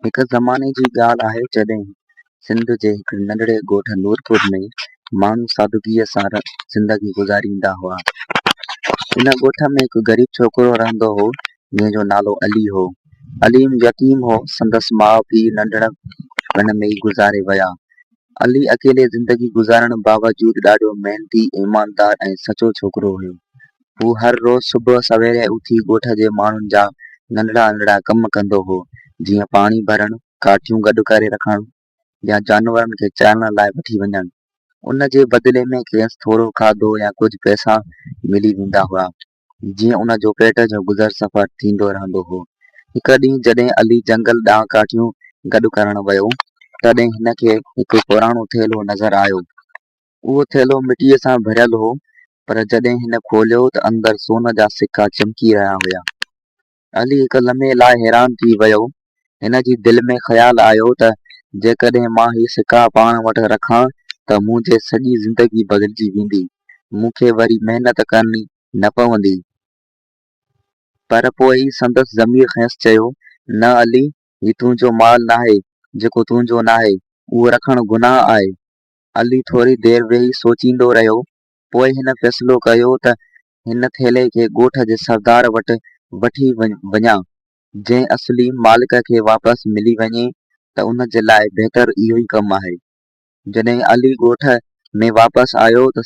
हिक ज़माने जी ॻाल्हि आहे जॾहिं सिंध जे हिक नंढड़े ॻोठ नूरपुर में माण्हू सादगीअ सां ज़िंदगी गुज़ारींदा हुआ। इन ॻोठ में हिकु ग़रीब छोकिरो रहंदो हो जंहिंजो नालो अली हो। अली यतीम हो, संदसि माउ पीउ नंढड़पण में ई गुज़ारे विया। अली अकेले ज़िंदगी गुज़ारण बावजूदि ॾाढो महिनती, ईमानदार ऐं सचो छोकिरो हुयो। हू हर रोज़ सुबुह सवेरे उथी ॻोठ जे माण्हुनि जा नंढड़ा नंढड़ा कम कंदो हो, जीअं पाणी भरणु, काठियूं गॾु करे रखणु या जानवरनि खे चारण लाइ वठी वञणु। उन जे बदिले में खेसि थोरो खाधो या कुझु पैसा मिली वेंदा हुआ, जीअं उन जो पेट जो गुज़र सफ़र थींदो रहंदो हो। हिकु ॾींहुं जॾहिं अली जंगल ॾांहुं काठियूं गॾु करणु वियो, तॾहिं हिन खे हिकु पुराणो थेलो नज़र आयो। उहो थेलो मिटीअ सां भरियल हो, पर जॾहिं हिन खोलियो त अंदरि सोन जा सिक्का चमकी रहिया हुया। अली हिकु लम्हे लाइ हैरान थी वियो। हिन जी दिलि में ख़्यालु आयो त जेकॾहिं मां ही सिक्का पाण वटि रखां त मुंहिंजी सॼी ज़िंदगी बदिलिजी वेंदी। मूंखे वरी महिनत करणी न पवंदी। पर पोइ ई संदसि ज़मीर खेसि चयो, न अली, ही तुंहिंजो माल नाहे, जेको तुंहिंजो नाहे, उहो रखणु गुनाह आहे। अली थोरी देरि वेही सोचींदो रहियो। पोइ हिन फ़ैसिलो कयो त हिन थेले खे ॻोठ जे सरदार वटि वठी वञां। जंहिं असली मालिक खे वापसि मिली वञे त उन जे लाइ बहितर इहो ई कमु आहे। जॾहिं अली ॻोठ में वापसि आयो त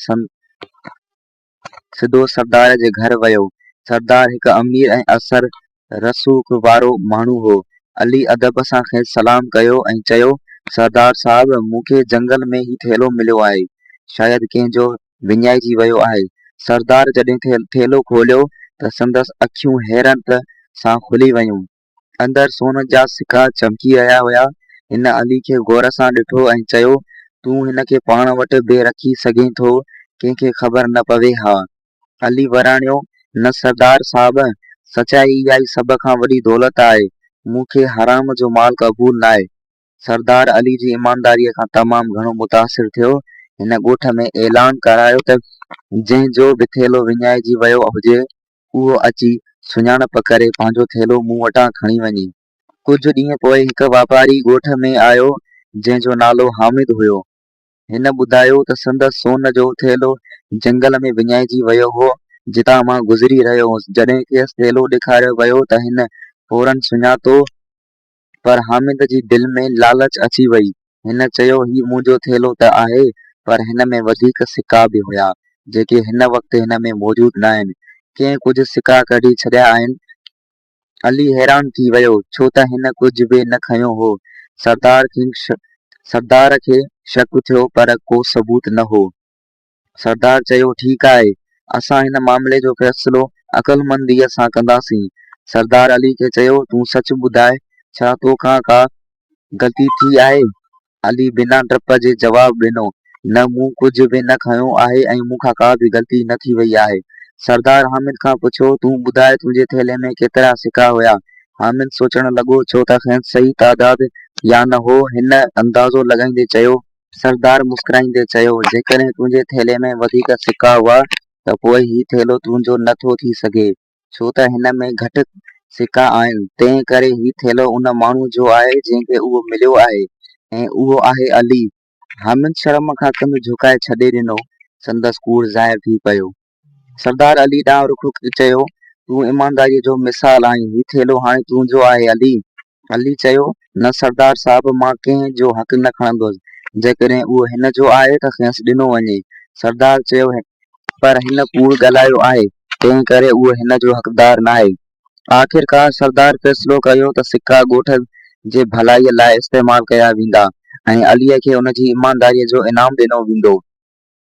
सिधो सरदार जे घर वियो। सरदार हिकु अमीर ऐं असर रसूख़ वारो माण्हू हो। अली अदब सां खेसि सलाम कयो ऐं चयो, सरदार साहब, मूंखे जंगल में ही थेलो मिलियो आहे, शायदि कंहिंजो विञाइजी वियो आहे। सरदार जॾहिं थेलो खोलियो त संदसि अखियूं हैरत सां खुली वयूं। अंदरि सोन जा सिक्का चमकी रहिया हुया। हिन अली खे गौर सां ॾिठो ऐं चयो, तूं हिन खे पाण वटि बि रखी सघीं थो, कंहिंखे ख़बर न पवे हा। अली वराणियो, न सरदार साहब, सचाई इहा ई सभ खां वॾी दौलत आहे। मूंखे हराम जो माल क़बूल नाहे। सरदार अली जी ईमानदारीअ खां तमामु घणो मुतासिर थियो। हिन ॻोठ में ऐलान करायो त जंहिंजो बि थेलो विञाइजी वियो हुजे, उहो अची सुञाणप करे पंहिंजो थेलो मूं वटां खणी वञे। कुझु ॾींहं पोइ हिकु वापारी ॻोठ में आयो जंहिंजो नालो हामिद हुयो। हिन ॿुधायो त संदसि सोन जो थेलो जंगल में विञाइजी वियो हो, जितां मां गुज़री रहियो हुउसि। जॾहिं खेसि थेलो ॾेखारियो वियो त हिन फौरन सुञातो, पर हामिद जी दिलि में लालच अची वई। हिन चयो, ही मुंहिंजो थेलो त आहे, पर हिन में वधीक सिक्का बि हुया, जेके हिन वक़्तु हिन में मौजूदु न आहिनि। कंहिं कुझु सिक्का कढी छॾिया आहिनि। अली हैरान थी वियो, छो त हिन कुझु बि न खंयो हो। सरदार खे शक थियो, पर को सबूत न हो। सरदार चयो, ठीकु आहे, असां हिन मामले जो फ़ैसिलो अक़लमंदीअ सां कंदासीं। सरदार अली खे चयो, तूं सच ॿुधाए, छा तोखां का ग़लती थी आहे? अली बिना डप जे जवाबु ॾिनो, न, मूं कुझु बि न खंयो आहे ऐं मूंखां का बि ग़लती न थी वई आहे। सरदार हामिद खां पुछो, तूं ॿुधाए, तुंहिंजे थेले में केतिरा सिक्का हुया? हामिद सोचण लॻो, छो त खेसि सही तादाद या न हो। हिन अंदाज़ो लॻाईंदे चयो। सरदार मुस्कुराईंदे चयो, जेकॾहिं तुंहिंजे थेले में वधीक सिक्का हुआ त पोइ ही थेलो तुंहिंजो नथो थी सघे, छो त हिन में घटि सिक्का आहिनि। तंहिं करे ही थेलो उन माण्हू जो आहे जंहिंखे उहो मिलियो आहे, ऐं उहो आहे अली। हामिद शर्म खां कमु झुकाए छॾे ॾिनो। संदसि कूड़ ज़ाहिर थी पियो। सरदार अली ॾांहुं रुख चयो, तूं ईमानदारीअ जो मिसाल आहीं। ही थेलो हाणे तुंहिंजो आहे अली। अली चयो, न सरदार साहब, मां कंहिंजो हक़ न खणंदुसि। जेकॾहिं उहो हिन जो आहे त खेसि ॾिनो वञे। सरदार चयो, पर हिन कूड़ ॻाल्हायो आहे, तंहिं करे उहो हिन जो हक़दार नाहे। आख़िरकार सरदार फ़ैसिलो कयो त सिक्का ॻोठ जे भलाईअ लाइ इस्तेमालु कया वेंदा ऐं अलीअ खे उन जी ईमानदारीअ जो इनाम ॾिनो वेंदो।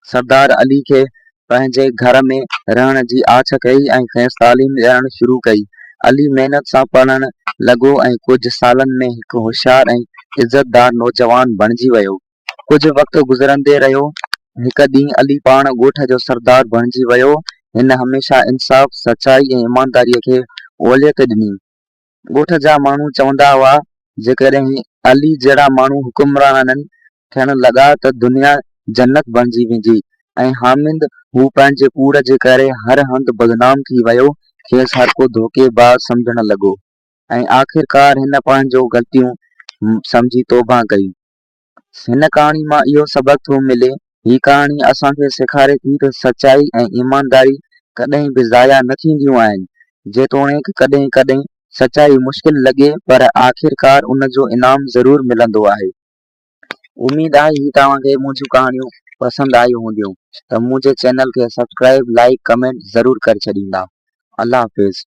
सरदार अली खे पंहिंजे घर में रहण जी आछ कई ऐं खेसि तालीम ॾियणु शुरू कई। अली महिनत सां पढ़णु लॻो ऐं कुझु सालनि में हिकु होशियारु ऐं इज़तदार नौजवान बणिजी वियो। कुझु वक़्तु गुज़रंदे रहियो। हिकु ॾींहुं अली पाण ॻोठ जो सरदार बणिजी वियो। हिन हमेशा इंसाफ़, सचाई ऐं ईमानदारीअ खे ओलियत ॾिनी। ॻोठ जा माण्हू चवंदा हुआ, जेकॾहिं अली जहिड़ा माण्हू हुकुमरान थियण लॻा त दुनिया जन्नत बणिजी वेंदी। ऐं हामिद, हू पंहिंजे कूड़ जे करे हर हंधि बदनाम थी वियो, खेसि हर को धोखेबाज़ सम्झण लॻो। ऐं आख़िरकार हिन पंहिंजो ग़लतियूं समझी तौबा कई। हिन कहाणी मां इहो सबक थो मिले, ही कहाणी असांखे सेखारे थी त सचाई ऐं ईमानदारी कॾहिं बि ज़ाया न थींदियूं आहिनि। जेतोणीकि कॾहिं कॾहिं सचाई मुश्किल लॻे पर आख़िरकार उन जो इनाम ज़रूर मिलंदो आहे। उम्मीद आहे ही तव्हांखे मुंहिंजूं कहाणियूं पसंदि आयूं हूंदियूं। त मुंहिंजे चैनल खे सब्सक्राइब, लाइक, कमेंट ज़रूर करे छॾींदा। अल्लाह हाफ़िज़।